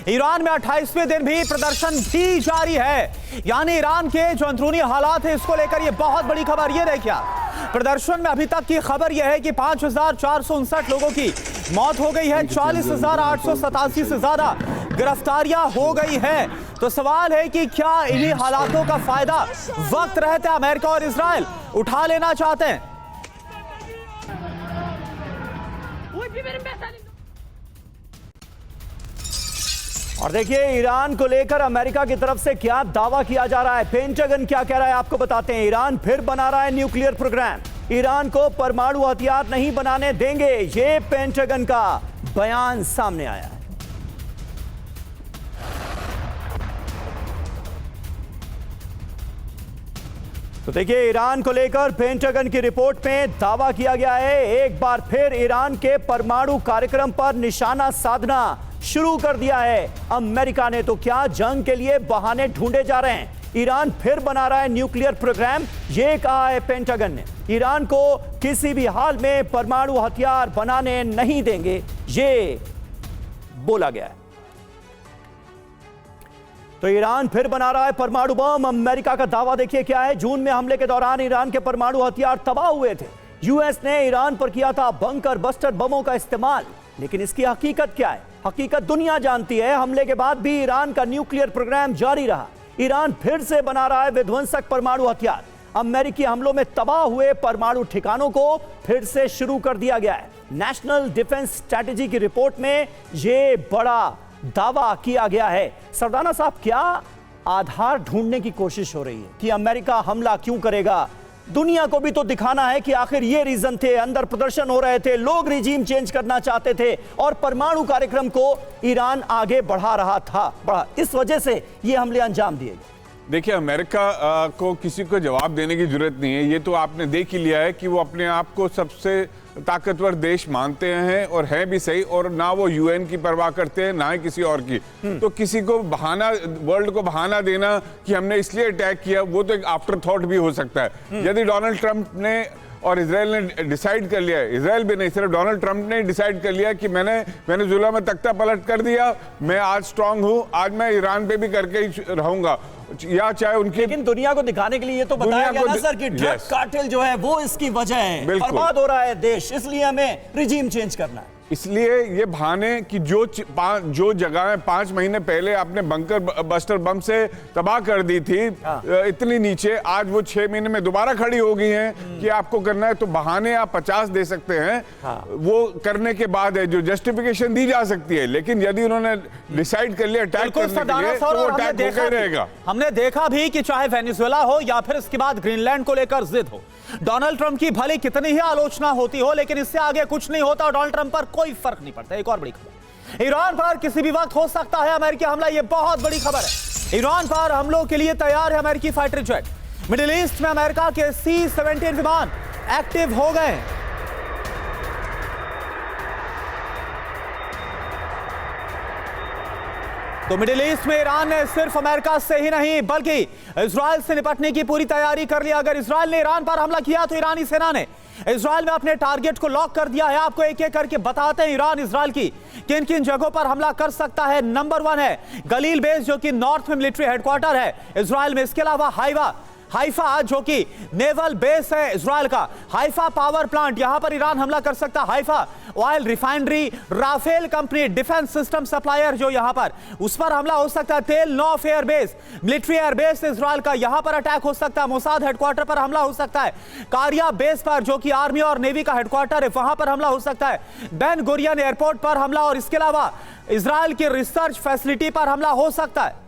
Iran में 28वें दिन भी प्रदर्शन भी जारी है। यानी ईरान के जो अंदरूनी हालात है इसको लेकर ये बहुत बड़ी खबर। ये देखिए, प्रदर्शन में अभी तक की खबर यह है कि 5459 लोगों की मौत हो गई है, 40,887 से ज्यादा गिरफ्तारियां हो गई हैं। तो सवाल है कि क्या इन्हीं हालातों का फायदा वक्त रहते अमेरिका और इजराइल उठा लेना चाहते हैं? और देखिए ईरान को लेकर अमेरिका की तरफ से क्या दावा किया जा रहा है, पेंटागन क्या कह रहा है आपको बताते हैं। ईरान फिर बना रहा है न्यूक्लियर प्रोग्राम, ईरान को परमाणु हथियार नहीं बनाने देंगे, ये पेंटागन का बयान सामने आया है। तो देखिए ईरान को लेकर पेंटागन की रिपोर्ट में दावा किया गया है, एक बार फिर ईरान के परमाणु कार्यक्रम पर निशाना साधना शुरू कर दिया है अमेरिका ने। तो क्या जंग के लिए बहाने ढूंढे जा रहे हैं? ईरान फिर बना रहा है न्यूक्लियर प्रोग्राम, यह कहा है पेंटागन ने। ईरान को किसी भी हाल में परमाणु हथियार बनाने नहीं देंगे, ये बोला गया है। तो ईरान फिर बना रहा है परमाणु बम। अमेरिका का दावा देखिए क्या है, जून में हमले के दौरान ईरान के परमाणु हथियार तबाह हुए थे। यूएस ने ईरान पर किया था बंकर बस्टर बमों का इस्तेमाल, लेकिन इसकी हकीकत क्या है? हकीकत दुनिया जानती है। हमले के बाद भी ईरान का न्यूक्लियर प्रोग्राम जारी रहा। ईरान फिर से बना रहा है विध्वंसक परमाणु हथियार। अमेरिकी हमलों में तबाह हुए परमाणु ठिकानों को फिर से शुरू कर दिया गया है। नेशनल डिफेंस स्ट्रैटेजी की रिपोर्ट में यह बड़ा दावा किया गया है। सरदाना साहब, क्या आधार ढूंढने की कोशिश हो रही है कि अमेरिका हमला क्यों करेगा? दुनिया को भी तो दिखाना है कि आखिर ये रीजन थे, अंदर प्रदर्शन हो रहे थे, लोग रिजीम चेंज करना चाहते थे और परमाणु कार्यक्रम को ईरान आगे बढ़ा रहा था। इस वजह से ये हमले अंजाम दिए गए। देखिए, अमेरिका को किसी को जवाब देने की जरूरत नहीं है। ये तो आपने देख ही लिया है कि वो अपने आप को सबसे ताकतवर देश मानते हैं और हैं भी सही, और ना वो यूएन की परवाह करते हैं ना ही किसी और की। तो किसी को बहाना, वर्ल्ड को बहाना देना कि हमने इसलिए अटैक किया, वो तो एक आफ्टर थॉट भी हो सकता है। यदि डोनाल्ड ट्रंप ने और इजराइल ने डिसाइड कर लिया, इजराइल भी नहीं सिर्फ डोनाल्ड ट्रंप ने डिसाइड कर लिया कि मैंने वेनेजुएला में तख्ता पलट कर दिया, मैं आज स्ट्रांग हूं, आज मैं ईरान पे भी करके ही रहूंगा, या चाहे उनके। लेकिन दुनिया को दिखाने के लिए ये तो बताया गया ना सर कि ड्रग कार्टेल जो है वो इसकी वजह है, बर्बाद हो रहा है देश, इसलिए हमें रिजीम चेंज करना है। इसलिए ये बहाने कि जो जगह 5 महीने पहले आपने बंकर बस्टर बम से तबाह कर दी थी, इतनी नीचे, आज वो 6 महीने में दोबारा खड़ी हो गई हैं कि आपको करना है। तो बहाने आप 50 दे सकते हैं, वो करने के बाद है जो जस्टिफिकेशन दी जा सकती है। लेकिन यदि उन्होंने डिसाइड कर लिया अटैक करने के लिए, तो वो अटैक होकर रहेगा। हमने देखा भी कि चाहे वेनेजुएला हो या फिर इसके बाद ग्रीनलैंड को लेकर जिद हो, डोनाल्ड ट्रंप की भले कितनी ही आलोचना होती हो, लेकिन इससे आगे कुछ नहीं होता और डोनाल्ड ट्रंप पर कोई फर्क नहीं पड़ता। एक और बड़ी खबर, ईरान पर किसी भी वक्त हो सकता है अमेरिकी हमला, यह बहुत बड़ी खबर है। ईरान पर हमलों के लिए तैयार है अमेरिकी फाइटर जेट। मिडिल ईस्ट में अमेरिका के C-17 विमान एक्टिव हो गए। तो मिडिल ईस्ट में ईरान ने सिर्फ अमेरिका से ही नहीं बल्कि इजराइल से निपटने की पूरी तैयारी कर ली। अगर इजराइल ने ईरान पर हमला किया तो ईरानी सेना ने इजराइल में अपने टारगेट को लॉक कर दिया है। आपको एक एक करके बताते हैं ईरान इजराइल की किन किन जगहों पर हमला कर सकता है। नंबर 1 है गलील बेस, जो कि नॉर्थ में मिलिट्री हेडक्वार्टर है इजराइल में। इसके अलावा हाइफा जो कि नेवल बेस है इजराइल का, हाइफा पावर प्लांट, यहां पर ईरान हमला कर सकता है। Haifa oil refinery, Rafael company defence system supplier जो यहां पर, उस पर हमला हो सकता है। Tel Nof air base, military air base Israel का, यहां पर अटैक हो सकता है। मोसाद हेडक्वार्टर पर हमला हो सकता है। कारिया बेस पर जो कि आर्मी और नेवी का हेडक्वार्टर है, वहां पर हमला हो सकता है। बेन गुरियन एयरपोर्ट पर हमला, और इसके अलावा इजराइल की रिसर्च फैसिलिटी पर हमला हो सकता है।